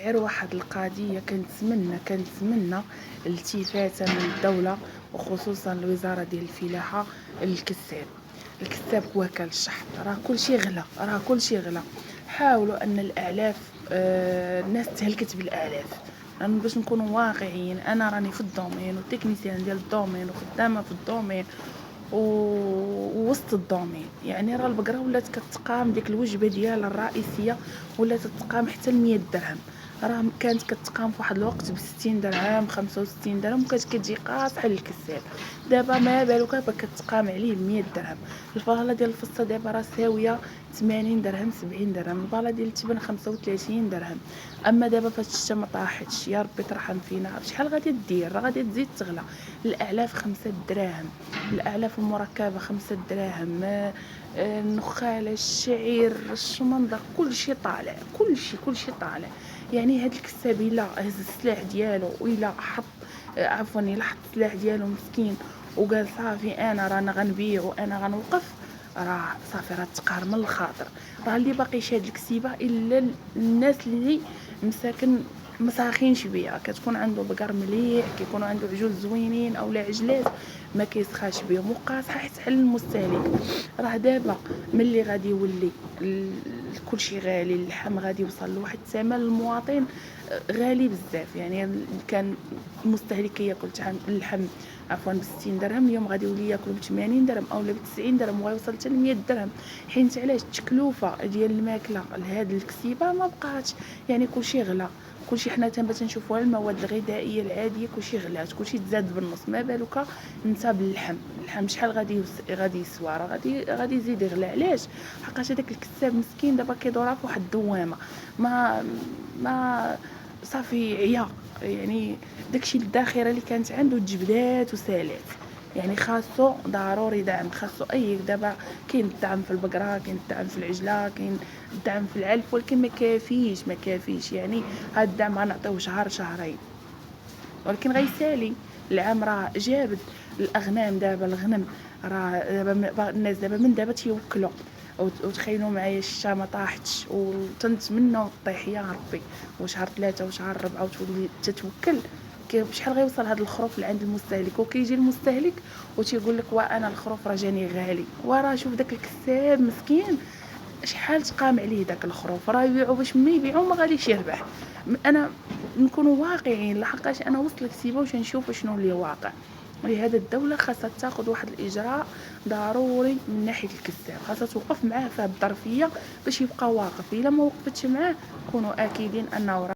غير واحد القضية كنتمنى التفاتة من الدولة، وخصوصا الوزارة ديال الفلاحة. الكساب واكل الشحط، راه كلشي غلا. حاولوا ان الاعلاف، الناس تهلكت بالالاف. لأن باش نكونوا واقعيين، انا راني في الدومين وتكنيسيان ديال الدومين وخدامه في الدومين ووسط الدومين. يعني راه البقره ولات كتقام ديك الوجبه ديالها الرئيسيه، ولات تتقام حتى 100 درهم. راه كانت كتقام في واحد الوقت ب 60 درهم 65 درهم، وكانت كتجي قاصحه للكساب. دابا ما بالك كتقام عليه 100 درهم. الفاله ديال الفصه دابا راه ساويه 80 درهم 70 درهم، الفاله ديال التبن 35 درهم. اما دابا فاش الشتا ما طاحتش، يا ربي ترحم فينا، شحال غادي دير؟ راه غادي تزيد تغلى. الاعلاف 5 دراهم، الاعلاف المركبه 5 دراهم، النخاله، الشعير، الشمندر، كلشي طالع، كلشي طالع. يعني هاد الكساب الا هز السلاح ديالو، والا حط عفوا الا حط السلاح ديالو مسكين، وقال صافي انا رانا غنبيع وانا غنوقف، راه صافي، راه تقهر من الخاطر. راه اللي باقي شاد الكسيبه الا الناس اللي مساكن مساخينش بيها، كتكون عنده بقر مليح، كيكونوا عنده عجول زوينين اولا عجلات ما كيسخاش بهم، وقاصحه حتى على المستهلك. راه دابا ملي غادي يولي كلشي غالي، اللحم غادي يوصل لواحد الثمن للمواطن غالي بزاف. يعني كان المستهلك كياكل اللحم عفوا ب 60 درهم، اليوم غادي يولي ياكل ب 80 درهم اولا ب 90 درهم، وغيوصل حتى ل 100 درهم. حيت علاش؟ التكلفه ديال الماكله لهاد الكسيبه ما بقاتش. يعني كلشي غلا، كلشي حنا تنشوفوا المواد الغذائيه العاديه كلشي غلات، كلشي تزاد بالنص. ما بالك انت اللحم شحال غادي يسوى؟ راه غادي يزيد يغلى. علاش؟ حقاش هذاك الكساب مسكين دابا كيدور في واحد الدوامه، ما صافي عيا. يعني داكشي الذاخره اللي كانت عنده تجبدات وسالات. يعني خاصو ضروري دعم، خاصو دابا كاين الدعم في البقره، كاين الدعم في العجله، كاين الدعم في العلف، ولكن ما كافيش. يعني هاد الدعم غنعطيوه شهر شهرين، ولكن غيسالي. العام راه جابد الاغنام. دابا الغنم راه دابا الناس من دابا تيوكلوا. وتخيلوا معايا الشتا ما طاحتش، وتنتمنوا طيح يا ربي، وشهر 3 وشهر 4 وتولي تتوكل. بشحال غيوصل هذا الخروف لعند المستهلك؟ وكيجي المستهلك وتيقول لك انا الخروف راه جاني غالي. وراه شوف داك الكساب مسكين شحال تقام عليه داك الخروف، راه يبيعو باش ما يبيعو ما غاديش يربح. انا نكونوا واقعيين، لحقاش انا وسط الكسيبه واش نشوف شنو اللي واقع. ولهذا الدوله خاصها تاخذ واحد الاجراء ضروري من ناحيه الكساب، خاصها توقف معاه في هذه الظرفيه باش يبقى واقف. الا ما وقفتش معاه كونوا اكيدين انه